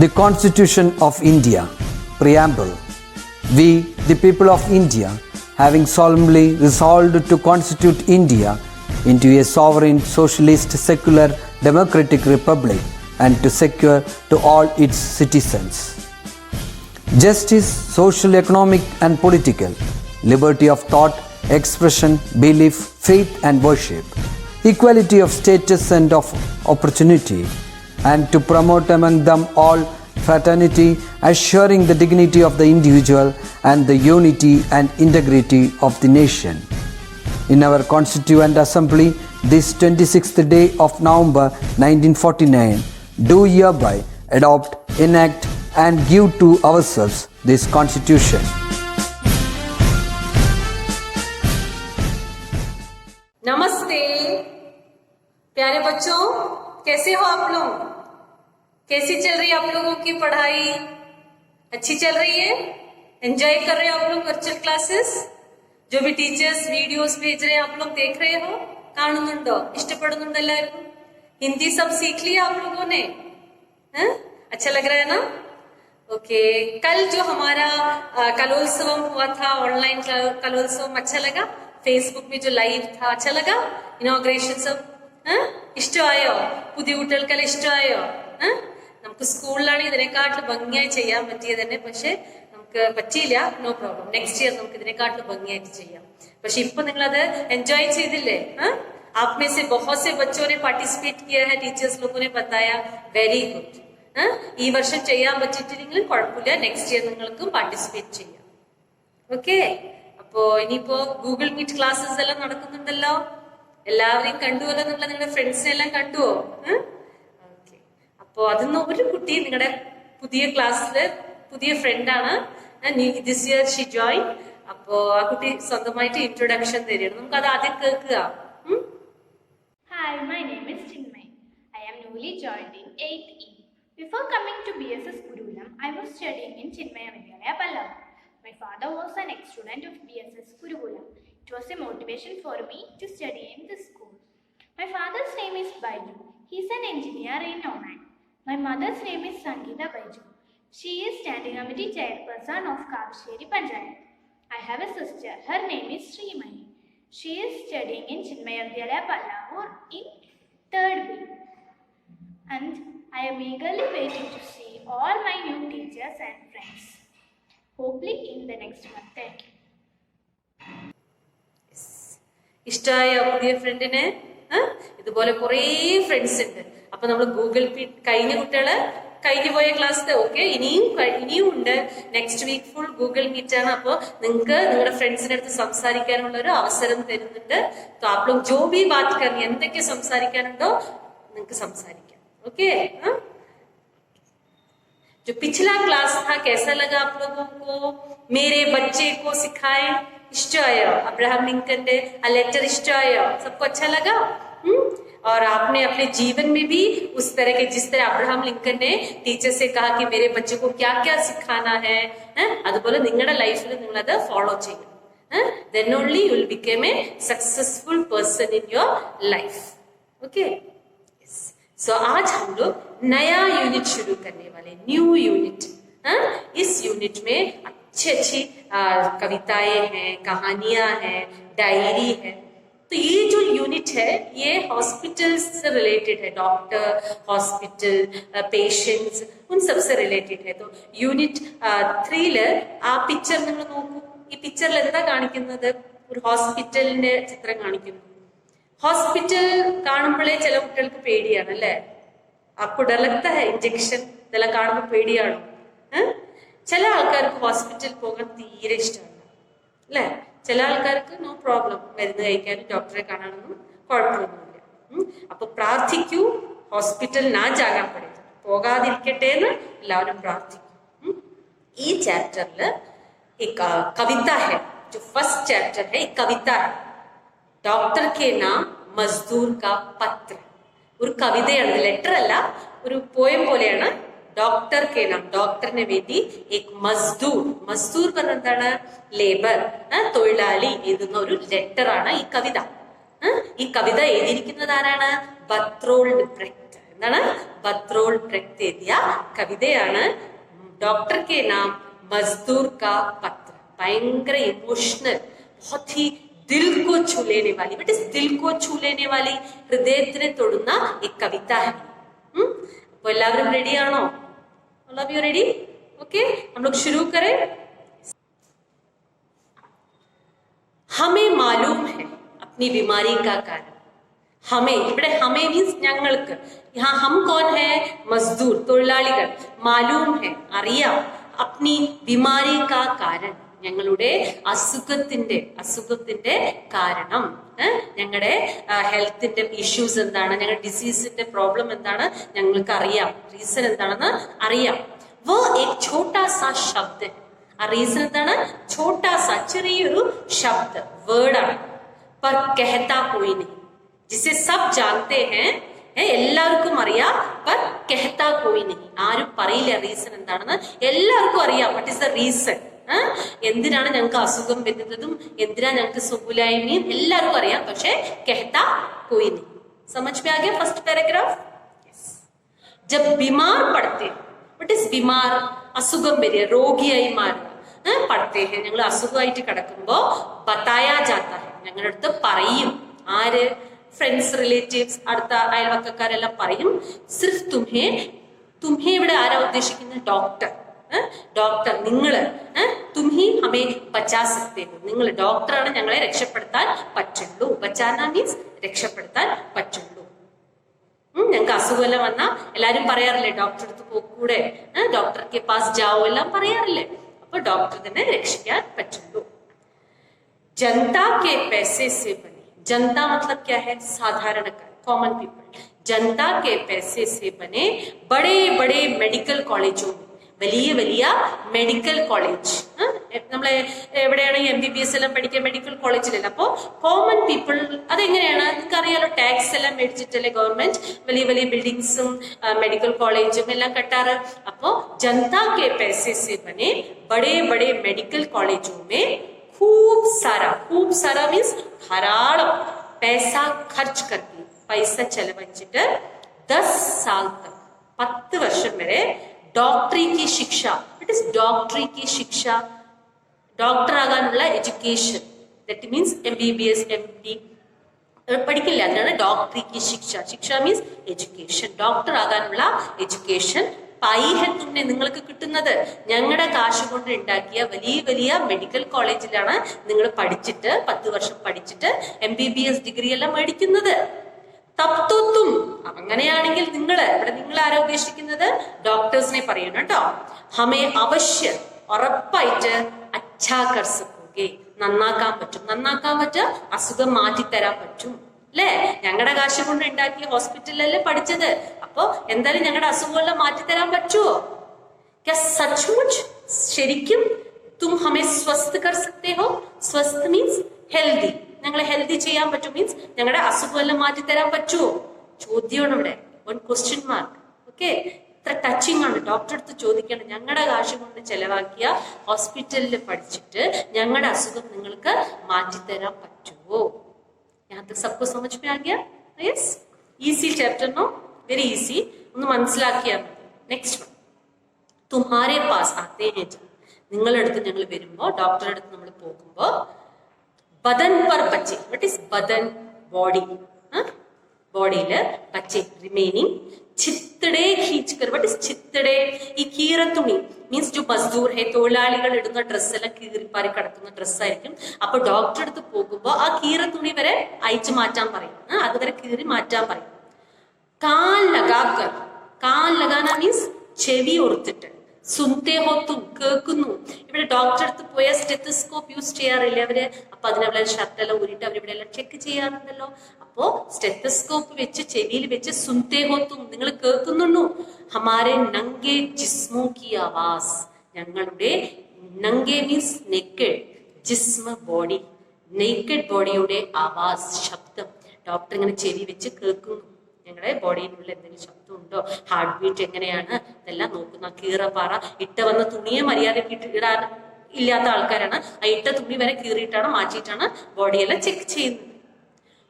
The Constitution of India, Preamble. We, the people of India, having solemnly resolved to constitute India into a sovereign, socialist, secular, democratic republic and to secure to all its citizens justice, social, economic and political, liberty of thought, expression, belief, faith and worship, equality of status and of opportunity, and to promote among them all fraternity, assuring the dignity of the individual and the unity and integrity of the nation. In our Constituent Assembly, this 26th day of November 1949, do hereby adopt, enact and give to ourselves this Constitution. नमस्ते प्यारे बच्चों, कैसे हो आप लोग? कैसी चल रही है आप लोगों की पढ़ाई? अच्छी चल रही है? एंजॉय कर रहे हो आप लोग वर्चुअल क्लासेस? जो भी टीचर्स वीडियोस भेज रहे हैं आप लोग देख रहे हो? കാണുന്നുണ്ടോ? ഇഷ്ടപ്പെടുന്നുണ്ടോ എല്ലാവരും? हिंदी सब सीख लिया आप लोगों ने? हैं? अच्छा लग रहा है ना? ओके, कल जो हमारा कलोत्सवम हुआ था, ऑनलाइन कलोत्सवम, अच्छा लगा? फेसबुक में जो लाइव था अच्छा लगा? ഇനോഗ്രേഷൻ सब ഇഷ്ടമായോ? പുതിയ കുട്ടികൾക്കെല്ലാം ഇഷ്ടമായോ? നമുക്ക് സ്കൂളിലാണ് ഇതിനെക്കാട്ടിൽ ഭംഗിയായി ചെയ്യാൻ പറ്റിയത് തന്നെ, പക്ഷെ നമുക്ക് പറ്റിയില്ല. നോ പ്രോബ്ലം, നെക്സ്റ്റ് ഇയർ നമുക്ക് ഇതിനെക്കാട്ടിൽ ഭംഗിയായിട്ട് ചെയ്യാം. പക്ഷെ ഇപ്പൊ നിങ്ങൾ അത് എൻജോയ് ചെയ്തില്ലേ? आप में से बहुत से बच्चों ने पार्टिसिपेट किया है, टीचर्स लोगों ने बताया, वेरी गुड. ഈ വർഷം ചെയ്യാൻ പറ്റിയിട്ടില്ലെങ്കിലും കുഴപ്പമില്ല, നെക്സ്റ്റ് ഇയർ നിങ്ങൾക്കും പാർട്ടിസിപ്പേറ്റ് ചെയ്യാം. ഓക്കെ, അപ്പോ ഇനിയിപ്പോ ഗൂഗിൾ മീറ്റ് ക്ലാസ്സസ് എല്ലാം നടക്കുന്നുണ്ടല്ലോ, എല്ലാവരെയും കണ്ടുവല്ലോ, നിങ്ങളുടെ ഫ്രണ്ട്സിനെ എല്ലാം കണ്ടുവോ? ഓക്കെ, അപ്പോ അതിന്ന് ഒരു കുട്ടി നിങ്ങളുടെ പുതിയ ക്ലാസ്സിലെ പുതിയ ഫ്രണ്ടാണ്, ദിസ് ഇയർ ഷി ജോയിൻ. അപ്പോ ആ കുട്ടി സ്വന്തമായിട്ട് ഇൻട്രൊഡക്ഷൻ തരികയാണ്, നമുക്ക് അത് ആദ്യം കേൾക്കുക. Hi, my name is Chinmay. I am newly joined in 8th E. Before coming to BSS Gurukulam, I was studying in Chinmaya Vidyalaya, Pallav. My father was an ex-student of BSS Gurukulam. It was a motivation for me to study in this school. My father's name is Baiju. He is an engineer in Oman. My mother's name is Sangeeta Baiju. She is standing committee chairperson of Kavsheri Panchayat. I have a sister. Her name is Srimani. She is studying in Chinmaya Vidyalaya, Pallavur in 3rd B. And I am eagerly waiting to see all my new teachers and friends. Hopefully in the next month. Thank you. ഇഷ്ടമായോ പുതിയ ഫ്രണ്ടിനെ? ഇതുപോലെ കുറേ friends ഉണ്ട്. അപ്പൊ നമ്മൾ Google meet കഴിഞ്ഞ കുട്ടികള് കഴിഞ്ഞു പോയ ക്ലാസ് ഓക്കെ, ഇനിയും ഉണ്ട്. Next week full Google Meet ആണ്. അപ്പൊ നിങ്ങൾക്ക് നിങ്ങളുടെ ഫ്രണ്ട്സിന്റെ അടുത്ത് സംസാരിക്കാനുള്ള ഒരു അവസരം തരുന്നുണ്ട്. आप लोग जो भी बात करनी, എന്തൊക്കെ സംസാരിക്കാനുണ്ടോ നിങ്ങൾക്ക് സംസാരിക്കാം. ओके, जो पिछला क्लास था कैसा लगा आप लोगों को? मेरे बच्चे को सिखाए, इष्टायो? अब्राहम लिंकन ने लेटर इष्टायो? सबको अच्छा लगा? और आपने अपने जीवन में भी उस तरह के, जिस तरह अब्राहम लिंकन ने टीचर से कहा कि मेरे बच्चे को क्या क्या सिखाना है, അതുപോലെ നിങ്ങളുടെ ലൈഫിൽ നിങ്ങൾ അത് ഫോളോ ചെയ്യണം. then only you will become a successful person in your life. okay, yes. so आज हम लोग नया यूनिट शुरू करने वाले, न्यू यूनिट. इस यूनिट में अच्छी कविताएं हैं, कहानियां हैं, डायरी है. तो ये जो यूनिट है ये हॉस्पिटल से रिलेटेड है, डॉक्टर, हॉस्पिटल, पेशेंट्स, उन सब से रिलेटेड है. तो യൂണിറ്റ് 3 ആ പിക്ചർ നിങ്ങൾ നോക്കൂ. ഈ പിക്ചറിൽ എന്താ കാണിക്കുന്നത്? ഒരു ഹോസ്പിറ്റലിന്റെ ചിത്രം കാണിക്കുന്നു. ഹോസ്പിറ്റൽ കാണുമ്പോഴേ ചില കുട്ടികൾക്ക് പേടിയാണ് അല്ലെ? അപ്പൊ ഡലക്ത ഇഞ്ചക്ഷൻ ഇതെല്ലാം കാണുമ്പോൾ പേടിയാണോ? ചില ആൾക്കാർക്ക് ഹോസ്പിറ്റലിൽ പോകാൻ തീരെ ഇഷ്ടമാണ് അല്ലെ? ചില ആൾക്കാർക്ക് നോ പ്രോബ്ലം, മരുന്ന് കഴിക്കാനും ഡോക്ടറെ കാണാനൊന്നും കുഴപ്പമൊന്നുമില്ല. അപ്പൊ പ്രാർത്ഥിക്കൂ, ഹോസ്പിറ്റൽ നാ ജാകാൻ പറ്റില്ല, പോകാതിരിക്കട്ടെ എന്ന് എല്ലാവരും പ്രാർത്ഥിക്കും. ഈ ചാപ്റ്ററിൽ एक कविता है, जो फर्स्ट चैप्टर है, एक कविता है, डॉक्टर के नाम मजदूर का पत्र. ഒരു കവിതയാണ്, ലെറ്റർ അല്ല, ഒരു പോയം പോലെയാണ്. ഡോക്ടർ കെ നാം, ഡോക്ടറിന് വേണ്ടി എക് മസ്ദൂർ, മസ്ദൂർ പറഞ്ഞ എന്താണ്? ലേബർ, തൊഴിലാളി എഴുതുന്ന ഒരു ലെറ്റർ ആണ് ഈ കവിത. ഈ കവിത എഴുതിയിരിക്കുന്നത് ആരാണ്? ബർത്രോൾഡ് ബ്രെക്റ്റ്. എന്താണ്? ബത്രോൾ ബ്രെക്റ്റ് എഴുതിയ കവിതയാണ് ഡോക്ടർ കെ നാം മസ്ദൂർ കാ പത്ര. ഭയങ്കര ഇമോഷണൽ, बहुत ही दिल को छू लेने वाली, बट इस दिल को छू लेने वाली ഹൃദയത്തിനെ തൊടുന്ന एक कविता है. അപ്പോൾ എല്ലാവരും റെഡി ആണോ? All of you ready? Okay, हम लोग शुरू करें. हमें मालूम है अपनी बीमारी का कारण. हमें, ഇവിടെ हमें मीन्स ഞങ്ങൾക്ക്. यहाँ हम कौन है? मजदूर, തൊഴിലാളികൾ. मालूम है, അറിയാം. अपनी बीमारी का कारण, ഞങ്ങളുടെ അസുഖത്തിന്റെ കാരണം, ഞങ്ങളുടെ ഹെൽത്തിന്റെ ഇഷ്യൂസ് എന്താണ്, ഞങ്ങളുടെ ഡിസീസിന്റെ പ്രോബ്ലം എന്താണ് ഞങ്ങൾക്ക് അറിയാം. റീസൺ എന്താണെന്ന് അറിയാം. वो एक छोटा सा शब्द है. ആ റീസൺ എന്താണ്? छोटा सा, ചെറിയൊരു ശബ്ദ, വേർഡാണ്. पर कहता कोई नहीं, जिसे सब जानते हैं, എല്ലാവർക്കും അറിയാം. पर कहता कोई नहीं, ആരും പറയില്ല റീസൺ എന്താണെന്ന്. എല്ലാവർക്കും അറിയാം. what is the reason? എന്തിനാണ് ഞങ്ങൾക്ക് അസുഖം വരുന്നതും എന്തിനാ ഞങ്ങൾക്ക് സുഖമില്ലായ്മയും എല്ലാവർക്കും അറിയാം. പക്ഷെ कहता कोई नहीं. समझ में आ गया फर्स्ट पैराग्राफ? जब बीमार पड़ते, व्हाट इज बीमार? അസുഖം വരിക, രോഗിയായി മാറുക. പടത്തെ ഹെ, ഞങ്ങൾ അസുഖമായിട്ട് കിടക്കുമ്പോ ബതായാ ജാത്ത ഹെ, ഞങ്ങളുടെ അടുത്ത് പറയും. ആര്? ഫ്രണ്ട്സ്, റിലേറ്റീവ്സ്, അടുത്ത അയൽവക്കക്കാരെല്ലാം പറയും. സിർഫ് തുംഹേ, തുംഹേ ഇവിടെ ആരാ ഉദ്ദേശിക്കുന്നത്? ഡോക്ടർ. ഡോക്ടർ, നിങ്ങള് തുംഹി ഹമേ ബച്ചാ സക്തേ ഹോ, നിങ്ങൾ ഡോക്ടറാണ് ഞങ്ങളെ രക്ഷപ്പെടുത്താൻ പറ്റുള്ളൂ. ബച്ചാന മീൻസ് രക്ഷപ്പെടുത്താൻ പറ്റുള്ളൂ. ഞങ്ങൾക്ക് അസുഖമെല്ലാം വന്നാ എല്ലാരും പറയാറില്ലേ, ഡോക്ടർ അടുത്ത് പോക്കൂടെ, ഡോക്ടർക്ക് പാസ് ജാവോ എല്ലാം പറയാറില്ലേ. അപ്പൊ ഡോക്ടർ തന്നെ രക്ഷിക്കാൻ പറ്റുള്ളൂ. जनता के पैसे से बने, जनता मतलब क्या है? साधारणकार, कॉमन पीपल. जनता के पैसे से बने बड़े बड़े मेडिकल कॉलेजों में, വലിയ വലിയ മെഡിക്കൽ കോളേജ്, നമ്മളെ എവിടെയാണ് MBBS എല്ലാം പഠിക്കാൻ മെഡിക്കൽ കോളേജിലല്ല. അപ്പോ കോമൺ പീപ്പിൾ അതെങ്ങനെയാണ്? നിങ്ങൾക്ക് അറിയാലോ, ടാക്സ് എല്ലാം മേടിച്ചിട്ടല്ലേ ഗവൺമെന്റ് വലിയ വലിയ ബിൽഡിങ്സും മെഡിക്കൽ കോളേജും എല്ലാം കെട്ടാറ്. അപ്പോ जनता के पैसे से बने बड़े बड़े मेडिकल कॉलेजों में खूब सारा मीन्स ധാരാളം പൈസ ഖർച്ച് करके, പൈസ ചെലവഴിച്ചിട്ട് 10 साल तक, 10 വർഷം വരെ ഡോക്ടറി की शिक्षा, इट इज डॉक्टरी की शिक्षा, ഡോക്ടർ ആകാനുള്ള education, that means MBBS MD പഠിക്കില്ല, അതിനാണ് ഡോക്ടറി की शिक्षा. शिक्षा മീൻസ് എഡ്യൂക്കേഷൻ, ഡോക്ടർ ആകാനുള്ള എഡ്യൂക്കേഷൻ. പൈഹത്തുന്നെ നിങ്ങൾക്ക് കിട്ടുന്നത് ഞങ്ങളുടെ കാശ് കൊണ്ട് ഉണ്ടാക്കിയ വലിയ വലിയ മെഡിക്കൽ കോളേജിലാണ് നിങ്ങൾ പഠിച്ചിട്ട് 10 വർഷം പഠിച്ചിട്ട് MBBS ഡിഗ്രി എല്ലാം മേടിക്കുന്നത്. തപ്തുത്തും, അങ്ങനെയാണെങ്കിൽ നിങ്ങൾ ഇവിടെ നിങ്ങൾ ആരാ ഉദ്ദേശിക്കുന്നത്? ഡോക്ടേഴ്സിനെ പറയണം കേട്ടോ. ഹമേ അവശ്യ, ഉറപ്പായിട്ട് അച്ഛാ കർ സക്കോगे, നന്നാക്കാൻ പറ്റും. നന്നാക്കാൻ പറ്റുക, അസുഖം മാറ്റിത്തരാൻ പറ്റും അല്ലേ? ഞങ്ങളുടെ കാശ് കൊണ്ട് ഉണ്ടാക്കിയ ഹോസ്പിറ്റലിലല്ലേ പഠിച്ചത്. അപ്പൊ എന്തായാലും ഞങ്ങളുടെ അസുഖമെല്ലാം മാറ്റിത്തരാൻ പറ്റുമോ? സച്ച്മുച്ച്, ശരിക്കും തും ഹമേ സ്വസ്ഥ് കർ സക്തേ ഹോ. സ്വസ്ഥ് മീൻസ് ഹെൽത്തി, ഞങ്ങളെ ഹെൽത്തി ചെയ്യാൻ പറ്റും, മീൻസ് ഞങ്ങളുടെ അസുഖമെല്ലാം മാറ്റിത്തരാൻ പറ്റുമോ? ചോദ്യമാണ് ഇവിടെ, 1 question mark. ഓക്കെ, ഇത്ര ടച്ചിങ് ആണ്. ഡോക്ടർ അടുത്ത് ചോദിക്കണം, ഞങ്ങളുടെ കാശ് കൊണ്ട് ചെലവാക്കിയ ഹോസ്പിറ്റലിൽ പഠിച്ചിട്ട് ഞങ്ങളുടെ അസുഖം നിങ്ങൾക്ക് മാറ്റിത്തരാൻ പറ്റുമോ? यहाँ तक सबको समझ में आ गया? Yes, easy chapter no, very easy. ഒന്ന് മനസ്സിലാക്കിയാൽ മതി. നെക്സ്റ്റ് വൺ, തുമ്ഹാരെ പാസ് ആത്തേ ഹേ ജബ്, നിങ്ങളുടെ അടുത്ത് ഞങ്ങൾ വരുമ്പോ, ഡോക്ടറുടെ അടുത്ത് നമ്മൾ പോകുമ്പോ, ബദൻ പർ ബച്ചെ, വട്ട് ഈസ് ബദൻ? ബോഡി, ബോഡിയില് ബച്ചെ റിമൈനിങ്, ചിത്തടെ ഖീച്ച്കർ, വട്ട് ഈസ് ചിത്തടെ? ഈ കീറത്തുണി മീൻസ് ജോ മസ്ദൂർ ഹെ, തൊഴിലാളികൾ ഇടുന്ന ഡ്രസ്സെല്ലാം കീറിപ്പാറി കിടക്കുന്ന ഡ്രസ്സായിരിക്കും. അപ്പൊ ഡോക്ടറെ അടുത്ത് പോകുമ്പോ ആ കീറത്തുണി വരെ അയച്ചു മാറ്റാൻ പറയും, അതുവരെ കീറി മാറ്റാൻ പറയും. കാൽ ലഗാക്കർ, കാൽ ലഗാന മീൻസ് ചെവി ഓർത്തിട്ട്, സുൻതേ ഹോ തും, കേൾക്കുന്നു. ഇവിടെ ഡോക്ടറെ അടുത്ത് പോയ സ്റ്റെത്തസ്കോപ്പ് യൂസ് ചെയ്യാറില്ല അവര്. അപ്പൊ അതിനവരെ ഷർട്ടെല്ലാം ഊരിട്ട് അവരിവിടെ എല്ലാം ചെക്ക് ചെയ്യാറുണ്ടല്ലോ. അപ്പോ സ്റ്റെത്തസ്കോപ്പ് വെച്ച് ചെവിയിൽ വെച്ച് സുൻതേ ഹോ തും, നിങ്ങൾ കേൾക്കുന്നുണ്ടോ? ഹമാരെ നംഗേ ജിസ്മോ കി ആവാസ്, ഞങ്ങളുടെ നംഗേ മീൻസ് നെക്കഡ്, ജിസ്മ ബോഡി, നെക്കഡ് ബോഡിയുടെ ആവാസ്, ശബ്ദം. ഡോക്ടർ ഇങ്ങനെ ചെവി വെച്ച് കേൾക്കുന്നു, ഞങ്ങളുടെ ബോഡിയിലുള്ള എന്തെങ്കിലും ശബ്ദം ഉണ്ടോ, ഹാർട്ട് ബീറ്റ് എങ്ങനെയാണ്, ഇതെല്ലാം നോക്കുന്ന. കീറപ്പാറ ഇട്ട വന്ന തുണിയെ മര്യാദയ്ക്ക് ഇടാൻ ഇല്ലാത്ത ആൾക്കാരാണ്. ആ ഇട്ട തുണി വരെ കീറിയിട്ടാണ് മാറ്റിയിട്ടാണ് ബോഡിയെല്ലാം ചെക്ക് ചെയ്യുന്നത്.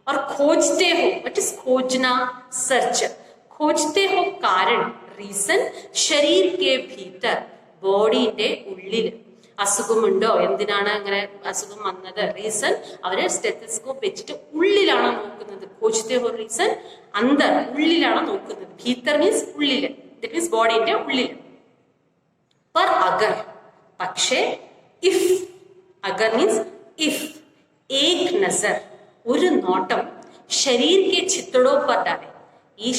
और खोजते हो, व्हाट इज खोजना? सर्च. खोजते हो कारण റീസൺ ശരീർ കെ ഭീതർ ബോഡിന്റെ ഉള്ളിൽ അസുഖമുണ്ടോ, എന്തിനാണ് അങ്ങനെ അസുഖം വന്നത്, റീസൺ അവര് സ്റ്റെത്തസ്കോപ്പ് വെച്ചിട്ട് ഉള്ളിലാണ് നോക്കുന്നത്. खोजते हो റീസൺ അന്തർ ഉള്ളിലാണ് നോക്കുന്നത്. ഭീതർ മീൻസ് ഉള്ളില്, ദാറ്റ് മീൻസ് ബോഡിന്റെ ഉള്ളില്. पर अगर പക്ഷേ ഇഫ്, अगर മീൻസ് ഇഫ്, एक नजर ഒരു നോട്ടം ശരീർ കെ ചിത്തടോ पर डाले, ഈ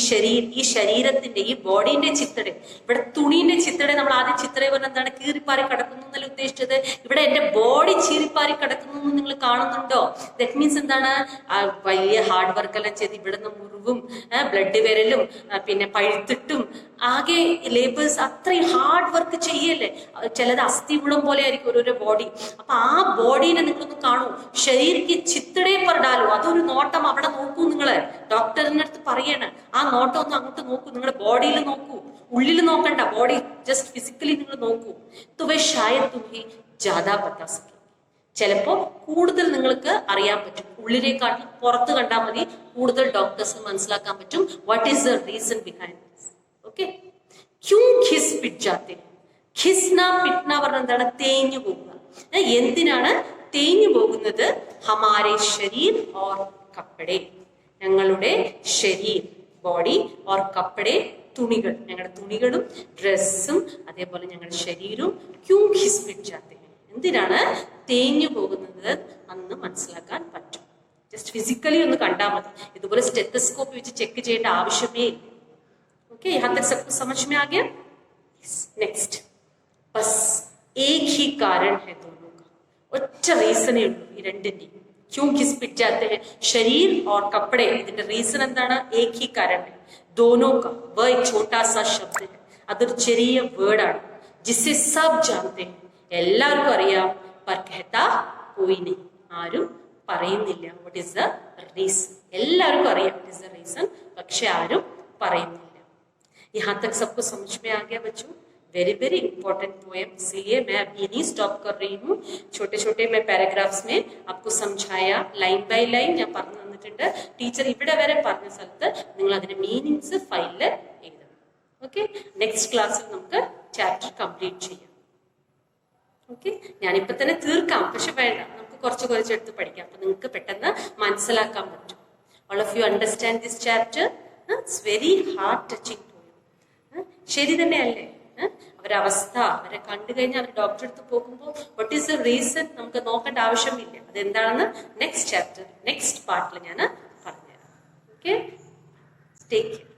ശരീരത്തിന്റെ ഈ ബോഡിന്റെ ചിത്തടെ, ഇവിടെ തുണീന്റെ ചിത്തടെ നമ്മൾ ആദ്യം ചിത്തടെ പറഞ്ഞ എന്താണ്, കീറിപ്പാറി കിടക്കുന്നു എന്നല്ല ഉദ്ദേശിച്ചത്. ഇവിടെ എന്റെ ബോഡി ചീറിപ്പാറി കിടക്കുന്നു എന്ന് നിങ്ങൾ കാണുന്നുണ്ടോ? ദാറ്റ് മീൻസ് എന്താണ്, വലിയ ഹാർഡ് വർക്ക് എല്ലാം ചെയ്ത് ഇവിടുന്ന് മുറിവും ബ്ലഡ് വരലും പിന്നെ പഴുത്തിട്ടും ആകെ ലേബേഴ്സ് അത്രയും ഹാർഡ് വർക്ക് ചെയ്യല്ലേ. ചിലത് അസ്ഥികുളം പോലെ ആയിരിക്കും ഓരോരോ ബോഡി. അപ്പൊ ആ ബോഡീനെ നിങ്ങളൊന്ന് കാണൂ. ശരീരക്ക് ചിത്തടേ പറഞ്ഞാലോ, അതൊരു നോട്ടം അവിടെ നോക്കൂ. നിങ്ങള് ഡോക്ടറിന്റെ അടുത്ത് പറയണ ആ നോട്ടം ഒന്ന് അങ്ങോട്ട് നോക്കൂ. നിങ്ങളുടെ ബോഡിയിൽ നോക്കൂ, ഉള്ളിൽ നോക്കണ്ട, ബോഡി ജസ്റ്റ് ഫിസിക്കലി നിങ്ങൾ നോക്കൂ. തുവേ ഷായദ് തുമ്ഹി ജാദാ ബത്താ സകേ, ചിലപ്പോ കൂടുതൽ നിങ്ങൾക്ക് അറിയാൻ പറ്റും. ഉള്ളിലേക്കാട്ടിൽ പുറത്ത് കണ്ടാൽ മതി, കൂടുതൽ ഡോക്ടേഴ്സിന് മനസ്സിലാക്കാൻ പറ്റും what is the reason behind this. Okay, ക്യൂ ഖിസ് പിറ്റ് ജാത്തെ, ഖിസ്ന പിറ്റ്ന പറഞ്ഞ എന്താണ്, തേഞ്ഞു പോകുക. എന്തിനാണ് തേഞ്ഞു പോകുന്നത്? ഹമാരെ ശരീർ ഓർ കപ്പടെ, ഞങ്ങളുടെ ശരീർ ബോഡി ഓർ കപ്പടെ തുണികൾ, ഞങ്ങളുടെ തുണികളും ഡ്രസ്സും അതേപോലെ ഞങ്ങളുടെ ശരീരവും ക്യൂ ഖിസ് പിറ്റ് ജാത്തെ, എന്തിനാണ് തേഞ്ഞു പോകുന്നത് അന്ന് മനസ്സിലാക്കാൻ പറ്റും. ജസ്റ്റ് ഫിസിക്കലി ഒന്ന് കണ്ടാൽ മതി. ഇതുപോലെ സ്റ്റെത്തസ്കോപ്പ് വെച്ച് ചെക്ക് ചെയ്യേണ്ട ആവശ്യമേ ഇല്ല. ओके, यहां तक सबको समझ में आ गया? नेक्स्ट, बस एक ही कारण है दोनों का, ഒറ്റ റീസണേ ഉള്ളൂ ഈ രണ്ടിന്റെയും. क्यों घिस पिट जाते हैं शरीर और कपड़े, ഇതിന്റെ റീസൺ എന്താണ്? एक ही कारण है दोनों का. वह एक छोटा सा शब्द है, അതൊരു ചെറിയ വേർഡാണ്. जिसे सब जानते हैं, എല്ലാവർക്കും അറിയാം. पर कहता कोई नहीं, ആരും പറയുന്നില്ല. what is the reason? എല്ലാവർക്കും അറിയാം what is the reason, പക്ഷെ ആരും പറയുന്നില്ല. यहाँ तक सबको समझ में आ गया बच्चों? वेरी वेरी इंपॉर्टेंट पोएम, इसलिए मैं अभी नहीं स्टॉप कर रही हूँ. छोटे छोटे मैं पैराग्राफ्स में आपको समझाया, लाइन बाय लाइन ഞാൻ പറഞ്ഞു തന്നിട്ടുണ്ട്. ടീച്ചർ ഇവിടെ വരെ പറഞ്ഞ സ്ഥലത്ത് നിങ്ങൾ അതിന്റെ മീനിങ്സ് ഫയലിൽ എഴുതണം. ഓക്കെ, നെക്സ്റ്റ് ക്ലാസ്സിൽ നമുക്ക് ചാപ്റ്റർ കംപ്ലീറ്റ് ചെയ്യാം. ഓക്കെ, ഞാനിപ്പോ തന്നെ തീർക്കാം, പക്ഷെ വേണ്ട, നമുക്ക് കുറച്ച് എടുത്ത് പഠിക്കാം. അപ്പൊ നിങ്ങൾക്ക് പെട്ടെന്ന് മനസ്സിലാക്കാൻ പറ്റും. All of you understand this chapter? It's very heart touching. ശരി തന്നെയല്ലേ? അവരവസ്ഥ അവരെ കണ്ടു കഴിഞ്ഞാൽ അവർ ഡോക്ടറെ അടുത്ത് പോകുമ്പോൾ വാട്ട് ഈസ് ദ റീസൺ നമുക്ക് നോക്കേണ്ട ആവശ്യമില്ല. അതെന്താണെന്ന് നെക്സ്റ്റ് ചാപ്റ്റർ നെക്സ്റ്റ് പാർട്ടിൽ ഞാൻ പറഞ്ഞുതരാം. Okay, take care.